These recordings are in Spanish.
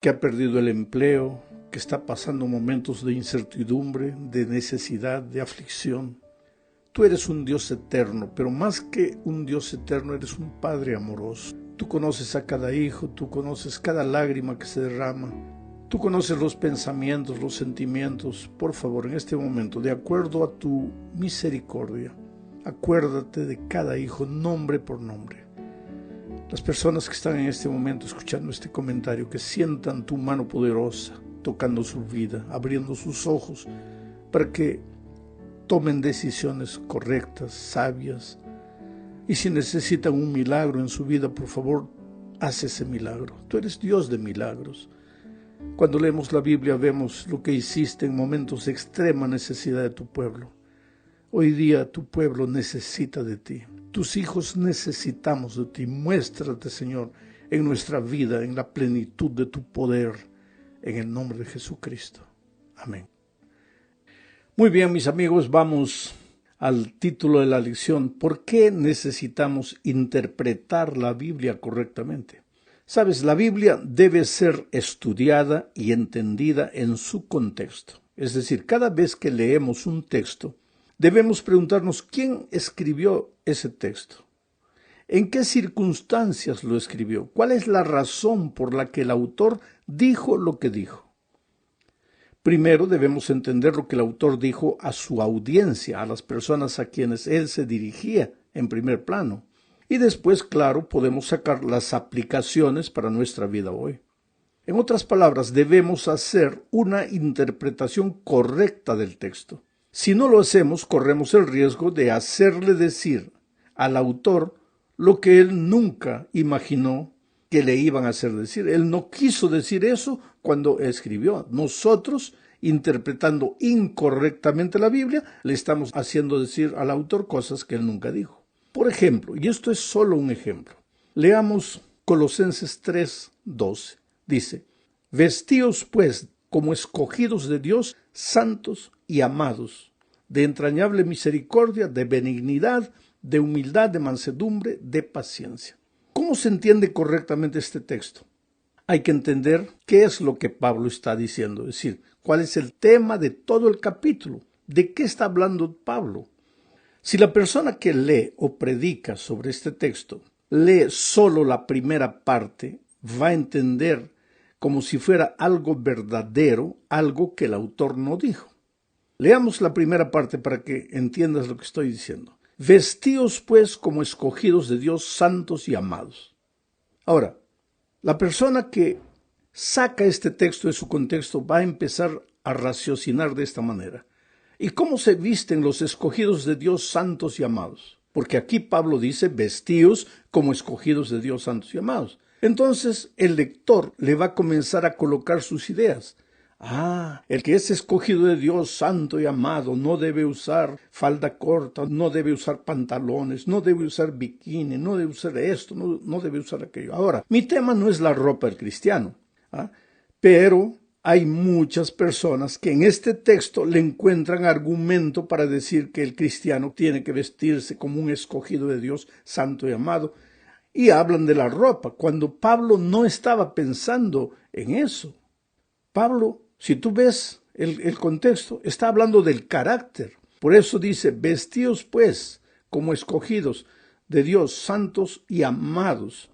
que ha perdido el empleo, que está pasando momentos de incertidumbre, de necesidad, de aflicción. Tú eres un Dios eterno, pero más que un Dios eterno, eres un Padre amoroso. Tú conoces a cada hijo, tú conoces cada lágrima que se derrama. Tú conoces los pensamientos, los sentimientos. Por favor, en este momento, de acuerdo a tu misericordia, acuérdate de cada hijo, nombre por nombre. Las personas que están en este momento escuchando este comentario, que sientan tu mano poderosa, tocando su vida, abriendo sus ojos, para que tomen decisiones correctas, sabias. Y si necesitan un milagro en su vida, por favor, haz ese milagro. Tú eres Dios de milagros. Cuando leemos la Biblia vemos lo que hiciste en momentos de extrema necesidad de tu pueblo. Hoy día tu pueblo necesita de ti. Tus hijos necesitamos de ti. Muéstrate, Señor, en nuestra vida, en la plenitud de tu poder, en el nombre de Jesucristo. Amén. Muy bien, mis amigos, vamos al título de la lección. ¿Por qué necesitamos interpretar la Biblia correctamente? Sabes, la Biblia debe ser estudiada y entendida en su contexto. Es decir, cada vez que leemos un texto, debemos preguntarnos quién escribió ese texto. ¿En qué circunstancias lo escribió? ¿Cuál es la razón por la que el autor dijo lo que dijo? Primero debemos entender lo que el autor dijo a su audiencia, a las personas a quienes él se dirigía en primer plano. Y después, claro, podemos sacar las aplicaciones para nuestra vida hoy. En otras palabras, debemos hacer una interpretación correcta del texto. Si no lo hacemos, corremos el riesgo de hacerle decir al autor lo que él nunca imaginó que le iban a hacer decir. Él no quiso decir eso cuando escribió. Nosotros, interpretando incorrectamente la Biblia, le estamos haciendo decir al autor cosas que él nunca dijo. Por ejemplo, y esto es solo un ejemplo, leamos Colosenses 3:12. Dice: vestíos pues como escogidos de Dios, santos y amados, de entrañable misericordia, de benignidad, de humildad, de mansedumbre, de paciencia. ¿Cómo se entiende correctamente este texto? Hay que entender qué es lo que Pablo está diciendo, es decir, cuál es el tema de todo el capítulo, de qué está hablando Pablo. Si la persona que lee o predica sobre este texto lee solo la primera parte, va a entender como si fuera algo verdadero, algo que el autor no dijo. Leamos la primera parte para que entiendas lo que estoy diciendo. Vestíos pues como escogidos de Dios, santos y amados. Ahora, la persona que saca este texto de su contexto va a empezar a raciocinar de esta manera. ¿Y cómo se visten los escogidos de Dios, santos y amados? Porque aquí Pablo dice, vestíos como escogidos de Dios, santos y amados. Entonces el lector le va a comenzar a colocar sus ideas. El que es escogido de Dios, santo y amado, no debe usar falda corta, no debe usar pantalones, no debe usar bikini, no debe usar esto, no debe usar aquello. Ahora, mi tema no es la ropa del cristiano, pero hay muchas personas que en este texto le encuentran argumento para decir que el cristiano tiene que vestirse como un escogido de Dios, santo y amado, y hablan de la ropa, cuando Pablo no estaba pensando en eso. Pablo, si tú ves el contexto, está hablando del carácter. Por eso dice, vestíos pues como escogidos de Dios, santos y amados,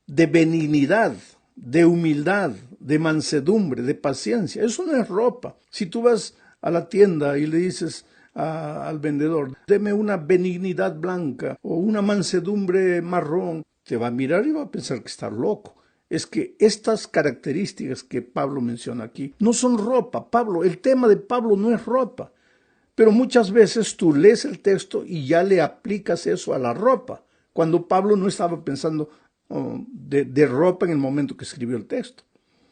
de benignidad, de humildad, de mansedumbre, de paciencia. Eso no es ropa. Si tú vas a la tienda y le dices al vendedor, deme una benignidad blanca o una mansedumbre marrón, te va a mirar y va a pensar que está loco. Es que estas características que Pablo menciona aquí no son ropa. El tema de Pablo no es ropa. Pero muchas veces tú lees el texto y ya le aplicas eso a la ropa, cuando Pablo no estaba pensando de ropa en el momento que escribió el texto.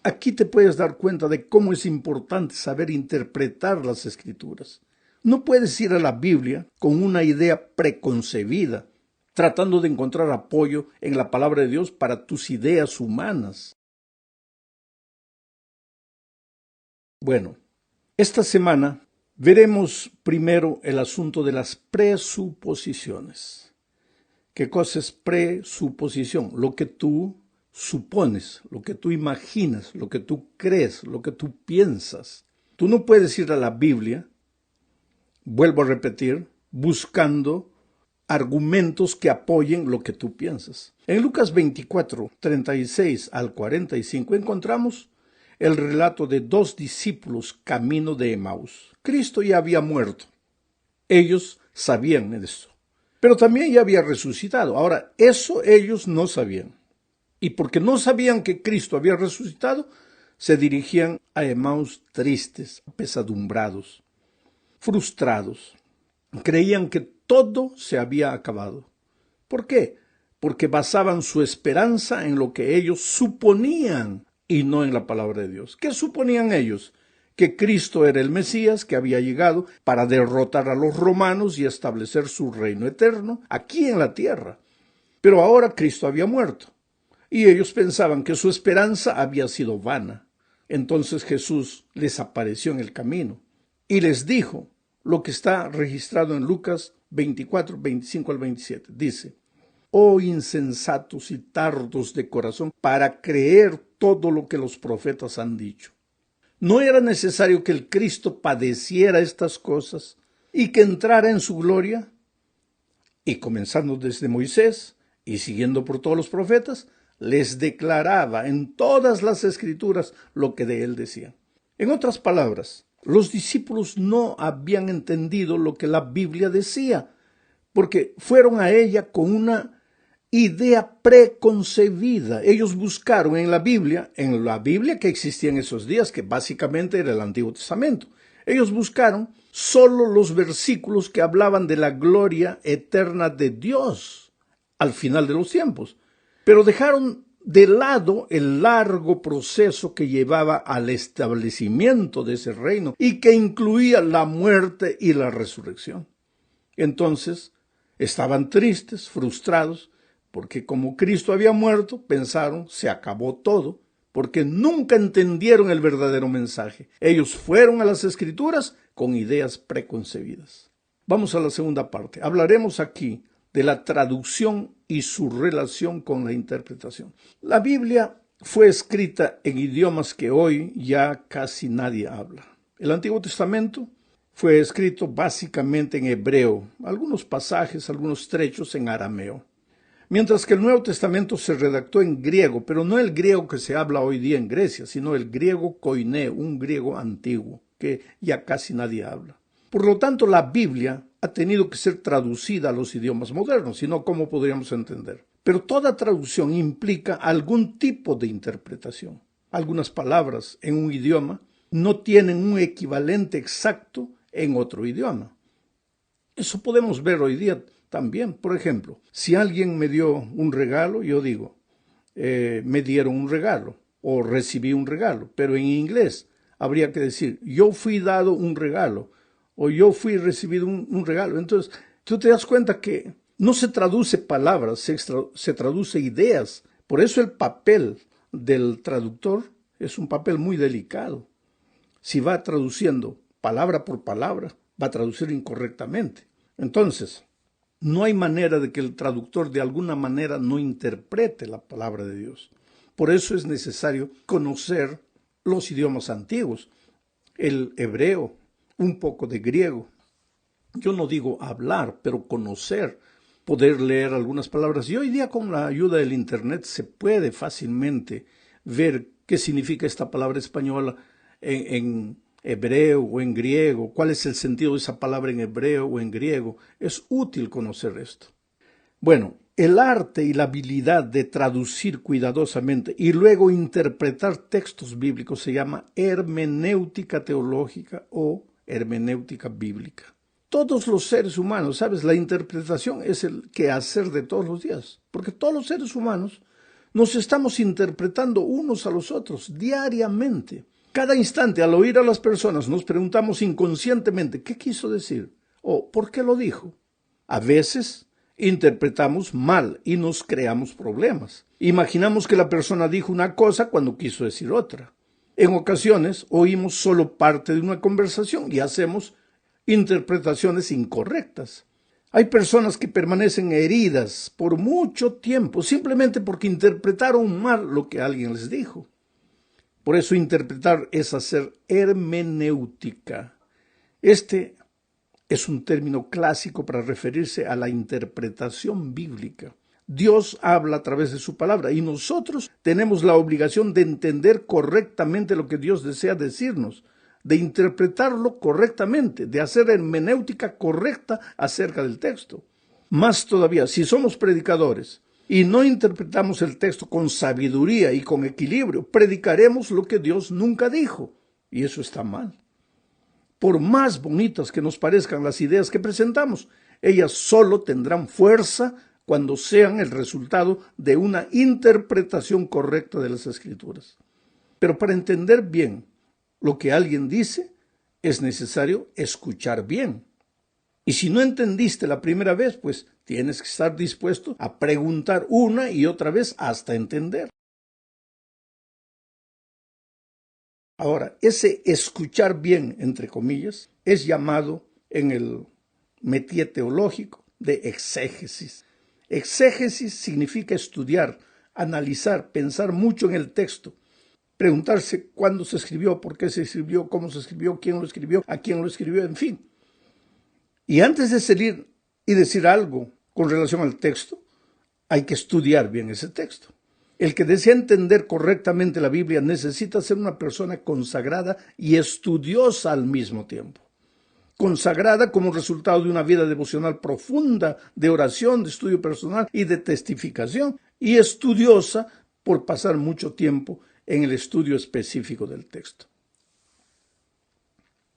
Aquí te puedes dar cuenta de cómo es importante saber interpretar las Escrituras. No puedes ir a la Biblia con una idea preconcebida, tratando de encontrar apoyo en la palabra de Dios para tus ideas humanas. Bueno, esta semana veremos primero el asunto de las presuposiciones. ¿Qué cosa es presuposición? Lo que tú supones, lo que tú imaginas, lo que tú crees, lo que tú piensas. Tú no puedes ir a la Biblia, vuelvo a repetir, buscando argumentos que apoyen lo que tú piensas. En Lucas 24, 36 al 45 encontramos el relato de dos discípulos camino de Emaús. Cristo ya había muerto. Ellos sabían eso. Pero también ya había resucitado. Ahora, eso ellos no sabían. Y porque no sabían que Cristo había resucitado, se dirigían a Emaús tristes, apesadumbrados, frustrados. Creían que todo se había acabado. ¿Por qué? Porque basaban su esperanza en lo que ellos suponían y no en la palabra de Dios. ¿Qué suponían ellos? Que Cristo era el Mesías que había llegado para derrotar a los romanos y establecer su reino eterno aquí en la tierra. Pero ahora Cristo había muerto y ellos pensaban que su esperanza había sido vana. Entonces Jesús les apareció en el camino y les dijo lo que está registrado en Lucas 24, 25 al 27. Dice: «Oh insensatos y tardos de corazón, para creer todo lo que los profetas han dicho. ¿No era necesario que el Cristo padeciera estas cosas y que entrara en su gloria?» Y comenzando desde Moisés y siguiendo por todos los profetas, les declaraba en todas las escrituras lo que de él decían. En otras palabras, los discípulos no habían entendido lo que la Biblia decía, porque fueron a ella con una idea preconcebida. Ellos buscaron en la Biblia que existía en esos días, que básicamente era el Antiguo Testamento. Ellos buscaron solo los versículos que hablaban de la gloria eterna de Dios al final de los tiempos, pero dejaron de lado el largo proceso que llevaba al establecimiento de ese reino y que incluía la muerte y la resurrección. Entonces, estaban tristes, frustrados, porque como Cristo había muerto, pensaron, se acabó todo, porque nunca entendieron el verdadero mensaje. Ellos fueron a las Escrituras con ideas preconcebidas. Vamos a la segunda parte. Hablaremos aquí de la traducción y su relación con la interpretación. La Biblia fue escrita en idiomas que hoy ya casi nadie habla. El Antiguo Testamento fue escrito básicamente en hebreo, algunos pasajes, algunos trechos en arameo. Mientras que el Nuevo Testamento se redactó en griego, pero no el griego que se habla hoy día en Grecia, sino el griego koiné, un griego antiguo, que ya casi nadie habla. Por lo tanto, la Biblia ha tenido que ser traducida a los idiomas modernos, si no, ¿cómo podríamos entender? Pero toda traducción implica algún tipo de interpretación. Algunas palabras en un idioma no tienen un equivalente exacto en otro idioma. Eso podemos ver hoy día también. Por ejemplo, si alguien me dio un regalo, yo digo, me dieron un regalo o recibí un regalo, pero en inglés habría que decir, yo fui dado un regalo o yo fui recibido un regalo. Entonces, tú te das cuenta que no se traduce palabras, se traduce ideas. Por eso el papel del traductor es un papel muy delicado. Si va traduciendo palabra por palabra, va a traducir incorrectamente. Entonces, no hay manera de que el traductor de alguna manera no interprete la palabra de Dios. Por eso es necesario conocer los idiomas antiguos, el hebreo, un poco de griego. Yo no digo hablar, pero conocer, poder leer algunas palabras. Y hoy día con la ayuda del Internet se puede fácilmente ver qué significa esta palabra española en hebreo o en griego, cuál es el sentido de esa palabra en hebreo o en griego. Es útil conocer esto. Bueno, el arte y la habilidad de traducir cuidadosamente y luego interpretar textos bíblicos se llama hermenéutica teológica o hermenéutica bíblica. Todos los seres humanos, ¿sabes? La interpretación es el quehacer de todos los días, porque todos los seres humanos nos estamos interpretando unos a los otros diariamente. Cada instante, al oír a las personas, nos preguntamos inconscientemente, ¿qué quiso decir? ¿O por qué lo dijo? A veces interpretamos mal y nos creamos problemas. Imaginamos que la persona dijo una cosa cuando quiso decir otra. En ocasiones oímos solo parte de una conversación y hacemos interpretaciones incorrectas. Hay personas que permanecen heridas por mucho tiempo simplemente porque interpretaron mal lo que alguien les dijo. Por eso interpretar es hacer hermenéutica. Este es un término clásico para referirse a la interpretación bíblica. Dios habla a través de su palabra y nosotros tenemos la obligación de entender correctamente lo que Dios desea decirnos, de interpretarlo correctamente, de hacer hermenéutica correcta acerca del texto. Más todavía, si somos predicadores y no interpretamos el texto con sabiduría y con equilibrio, predicaremos lo que Dios nunca dijo, y eso está mal. Por más bonitas que nos parezcan las ideas que presentamos, ellas solo tendrán fuerza cuando sean el resultado de una interpretación correcta de las Escrituras. Pero para entender bien lo que alguien dice, es necesario escuchar bien. Y si no entendiste la primera vez, pues tienes que estar dispuesto a preguntar una y otra vez hasta entender. Ahora, ese escuchar bien, entre comillas, es llamado en el métier teológico de exégesis. Exégesis significa estudiar, analizar, pensar mucho en el texto, preguntarse cuándo se escribió, por qué se escribió, cómo se escribió, quién lo escribió, a quién lo escribió, en fin. Y antes de salir y decir algo con relación al texto, hay que estudiar bien ese texto. El que desea entender correctamente la Biblia necesita ser una persona consagrada y estudiosa al mismo tiempo. Consagrada como resultado de una vida devocional profunda, de oración, de estudio personal y de testificación, y estudiosa por pasar mucho tiempo en el estudio específico del texto.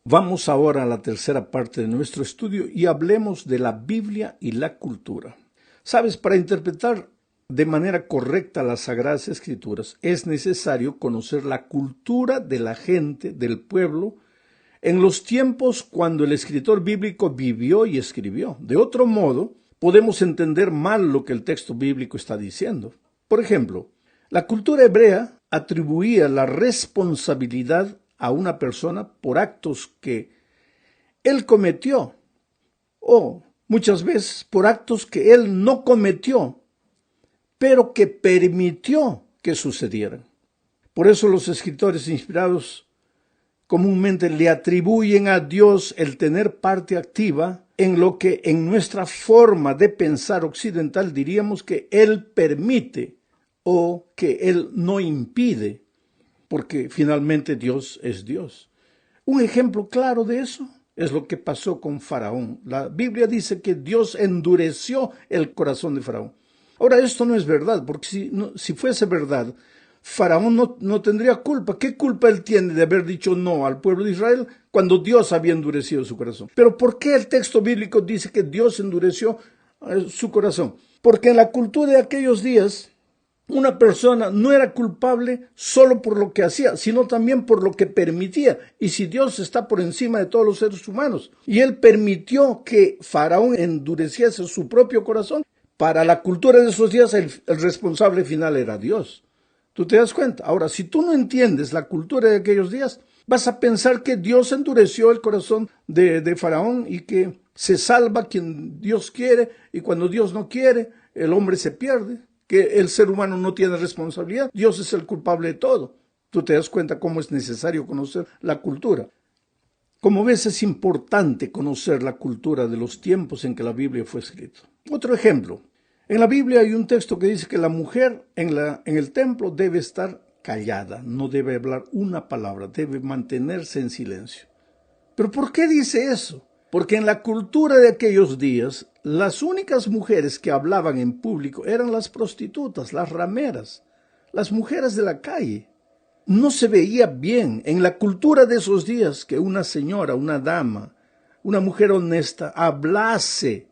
Vamos ahora a la tercera parte de nuestro estudio y hablemos de la Biblia y la cultura. Sabes, para interpretar de manera correcta las Sagradas Escrituras es necesario conocer la cultura de la gente, del pueblo, en los tiempos cuando el escritor bíblico vivió y escribió. De otro modo, podemos entender mal lo que el texto bíblico está diciendo. Por ejemplo, la cultura hebrea atribuía la responsabilidad a una persona por actos que él cometió o muchas veces por actos que él no cometió, pero que permitió que sucedieran. Por eso los escritores inspirados comúnmente le atribuyen a Dios el tener parte activa en lo que en nuestra forma de pensar occidental diríamos que Él permite o que Él no impide, porque finalmente Dios es Dios. Un ejemplo claro de eso es lo que pasó con Faraón. La Biblia dice que Dios endureció el corazón de Faraón. Ahora, esto no es verdad, porque si fuese verdad, Faraón no tendría culpa. ¿Qué culpa él tiene de haber dicho no al pueblo de Israel cuando Dios había endurecido su corazón? Pero ¿por qué el texto bíblico dice que Dios endureció su corazón? Porque en la cultura de aquellos días, una persona no era culpable solo por lo que hacía, sino también por lo que permitía. Y si Dios está por encima de todos los seres humanos, y Él permitió que Faraón endureciese su propio corazón, para la cultura de esos días el responsable final era Dios. ¿Tú te das cuenta? Ahora, si tú no entiendes la cultura de aquellos días, vas a pensar que Dios endureció el corazón de Faraón y que se salva quien Dios quiere, y cuando Dios no quiere, el hombre se pierde, que el ser humano no tiene responsabilidad, Dios es el culpable de todo. Tú te das cuenta cómo es necesario conocer la cultura. Como ves, es importante conocer la cultura de los tiempos en que la Biblia fue escrita. Otro ejemplo. En la Biblia hay un texto que dice que la mujer en el templo debe estar callada, no debe hablar una palabra, debe mantenerse en silencio. ¿Pero por qué dice eso? Porque en la cultura de aquellos días, las únicas mujeres que hablaban en público eran las prostitutas, las rameras, las mujeres de la calle. No se veía bien en la cultura de esos días que una señora, una dama, una mujer honesta hablase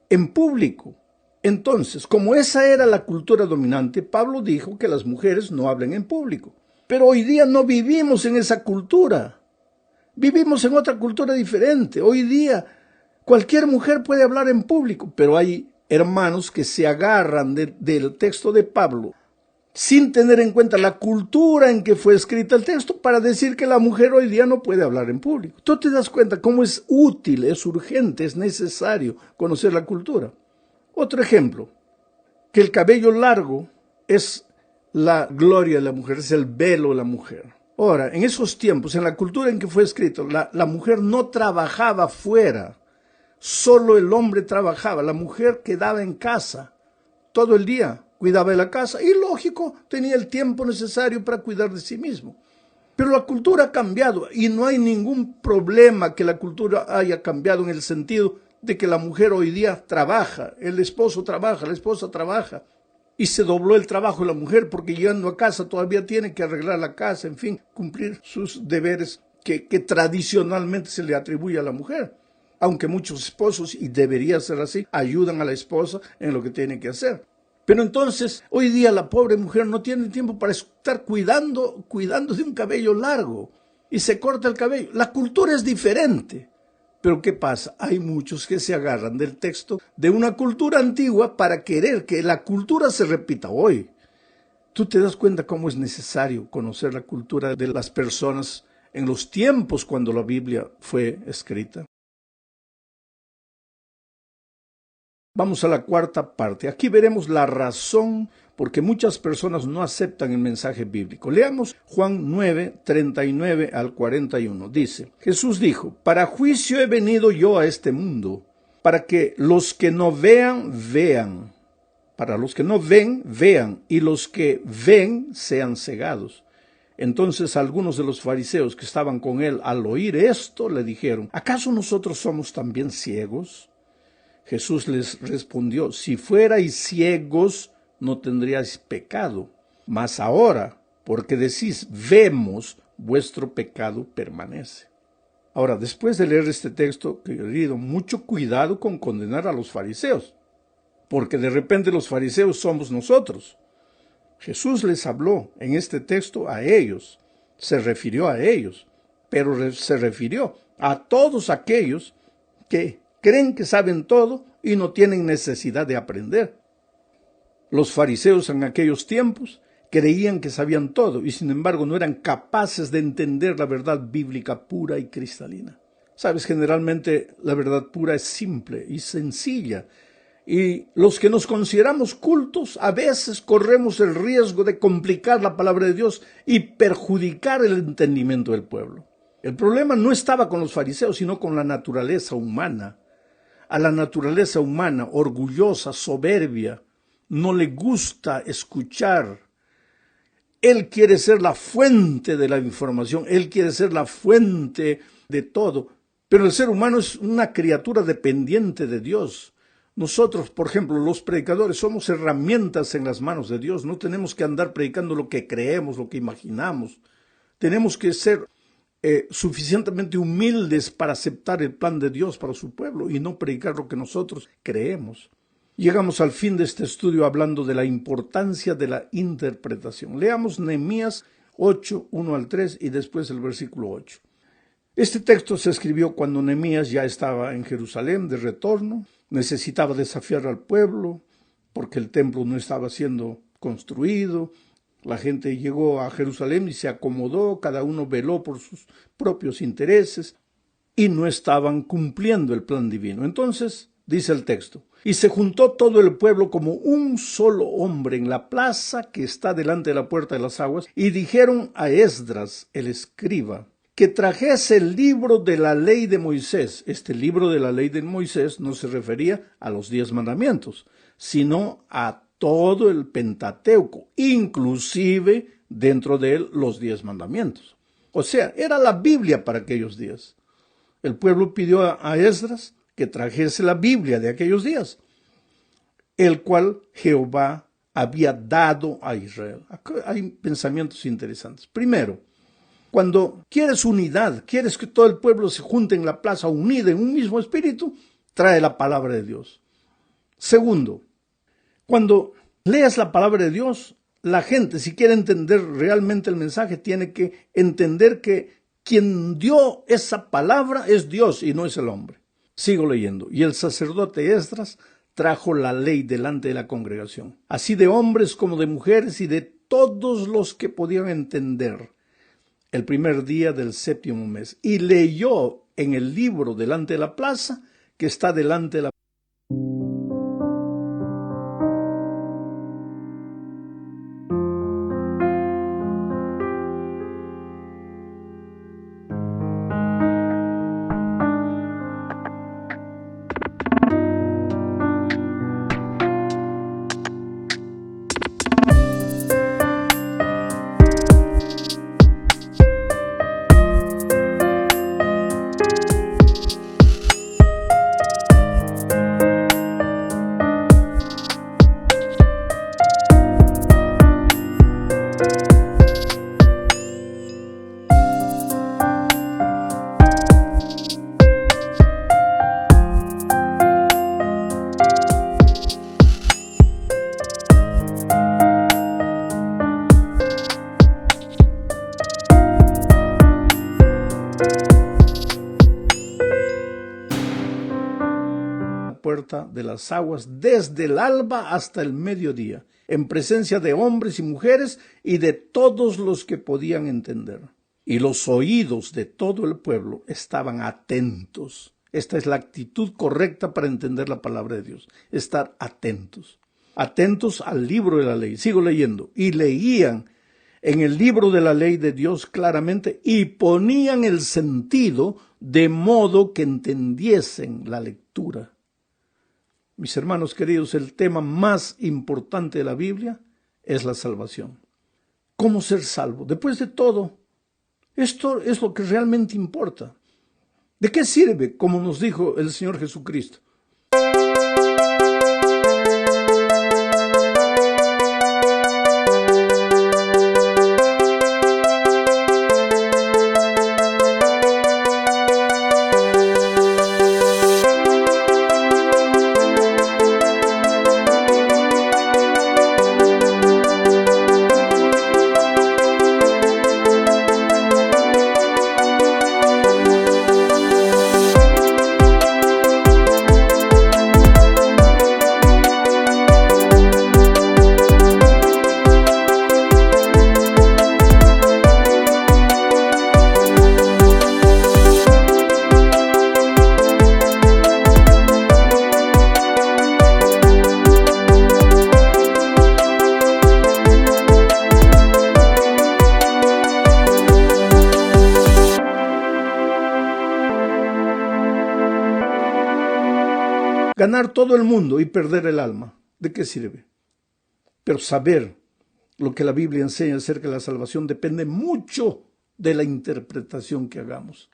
en público. Entonces, como esa era la cultura dominante, Pablo dijo que las mujeres no hablen en público. Pero hoy día no vivimos en esa cultura. Vivimos en otra cultura diferente. Hoy día cualquier mujer puede hablar en público, pero hay hermanos que se agarran del texto de Pablo sin tener en cuenta la cultura en que fue escrita el texto, para decir que la mujer hoy día no puede hablar en público. Tú te das cuenta cómo es útil, es urgente, es necesario conocer la cultura. Otro ejemplo, que el cabello largo es la gloria de la mujer, es el velo de la mujer. Ahora, en esos tiempos, en la cultura en que fue escrito, la mujer no trabajaba fuera, solo el hombre trabajaba, la mujer quedaba en casa todo el día, cuidaba de la casa y, lógico, tenía el tiempo necesario para cuidar de sí mismo. Pero la cultura ha cambiado y no hay ningún problema que la cultura haya cambiado en el sentido de que la mujer hoy día trabaja, el esposo trabaja, la esposa trabaja. Y se dobló el trabajo de la mujer porque llegando a casa todavía tiene que arreglar la casa, en fin, cumplir sus deberes que tradicionalmente se le atribuye a la mujer. Aunque muchos esposos, y debería ser así, ayudan a la esposa en lo que tiene que hacer. Pero entonces, hoy día la pobre mujer no tiene tiempo para estar cuidando de un cabello largo y se corta el cabello. La cultura es diferente. Pero ¿qué pasa? Hay muchos que se agarran del texto de una cultura antigua para querer que la cultura se repita hoy. Tú te das cuenta cómo es necesario conocer la cultura de las personas en los tiempos cuando la Biblia fue escrita. Vamos a la cuarta parte. Aquí veremos la razón por qué muchas personas no aceptan el mensaje bíblico. Leamos Juan 9, 39 al 41. Dice, Jesús dijo, para juicio he venido yo a este mundo, para que los que no vean, vean. Para los que no ven, vean, y los que ven sean cegados. Entonces algunos de los fariseos que estaban con él al oír esto le dijeron, ¿acaso nosotros somos también ciegos? Jesús les respondió, si fuerais ciegos, no tendríais pecado. Mas ahora, porque decís, vemos, vuestro pecado permanece. Ahora, después de leer este texto, querido, mucho cuidado con condenar a los fariseos, porque de repente los fariseos somos nosotros. Jesús les habló en este texto a ellos, se refirió a ellos, pero se refirió a todos aquellos que creen que saben todo y no tienen necesidad de aprender. Los fariseos en aquellos tiempos creían que sabían todo y sin embargo no eran capaces de entender la verdad bíblica pura y cristalina. Sabes, generalmente la verdad pura es simple y sencilla y los que nos consideramos cultos a veces corremos el riesgo de complicar la palabra de Dios y perjudicar el entendimiento del pueblo. El problema no estaba con los fariseos, sino con la naturaleza humana. A la naturaleza humana, orgullosa, soberbia, no le gusta escuchar. Él quiere ser la fuente de la información, él quiere ser la fuente de todo. Pero el ser humano es una criatura dependiente de Dios. Nosotros, por ejemplo, los predicadores, somos herramientas en las manos de Dios. No tenemos que andar predicando lo que creemos, lo que imaginamos. Tenemos que ser suficientemente humildes para aceptar el plan de Dios para su pueblo y no predicar lo que nosotros creemos. Llegamos al fin de este estudio hablando de la importancia de la interpretación. Leamos Nehemías 8, 1 al 3 y después el versículo 8. Este texto se escribió cuando Nehemías ya estaba en Jerusalén de retorno, necesitaba desafiar al pueblo porque el templo no estaba siendo construido. La gente llegó a Jerusalén y se acomodó, cada uno veló por sus propios intereses y no estaban cumpliendo el plan divino. Entonces, dice el texto, y se juntó todo el pueblo como un solo hombre en la plaza que está delante de la puerta de las aguas y dijeron a Esdras, el escriba, que trajese el libro de la ley de Moisés. Este libro de la ley de Moisés no se refería a los 10 mandamientos, sino a todo el Pentateuco, inclusive dentro de él los 10 mandamientos. O sea, era la Biblia para aquellos días. El pueblo pidió a Esdras que trajese la Biblia de aquellos días, el cual Jehová había dado a Israel. Acá hay pensamientos interesantes. Primero, cuando quieres unidad, quieres que todo el pueblo se junte en la plaza unida en un mismo espíritu, trae la palabra de Dios. Segundo, cuando leas la palabra de Dios, la gente, si quiere entender realmente el mensaje, tiene que entender que quien dio esa palabra es Dios y no es el hombre. Sigo leyendo. Y el sacerdote Esdras trajo la ley delante de la congregación, así de hombres como de mujeres y de todos los que podían entender, el primer día del 7º mes, y leyó en el libro delante de la plaza, que está delante de la puerta de las aguas desde el alba hasta el mediodía, en presencia de hombres y mujeres y de todos los que podían entender. Y los oídos de todo el pueblo estaban atentos. Esta es la actitud correcta para entender la palabra de Dios, estar atentos. Atentos al libro de la ley. Sigo leyendo. Y leían en el libro de la ley de Dios claramente y ponían el sentido de modo que entendiesen la lectura. Mis hermanos queridos, el tema más importante de la Biblia es la salvación. ¿Cómo ser salvo? Después de todo, esto es lo que realmente importa. ¿De qué sirve, como nos dijo el Señor Jesucristo? Ganar todo el mundo y perder el alma, ¿de qué sirve? Pero saber lo que la Biblia enseña acerca de la salvación depende mucho de la interpretación que hagamos.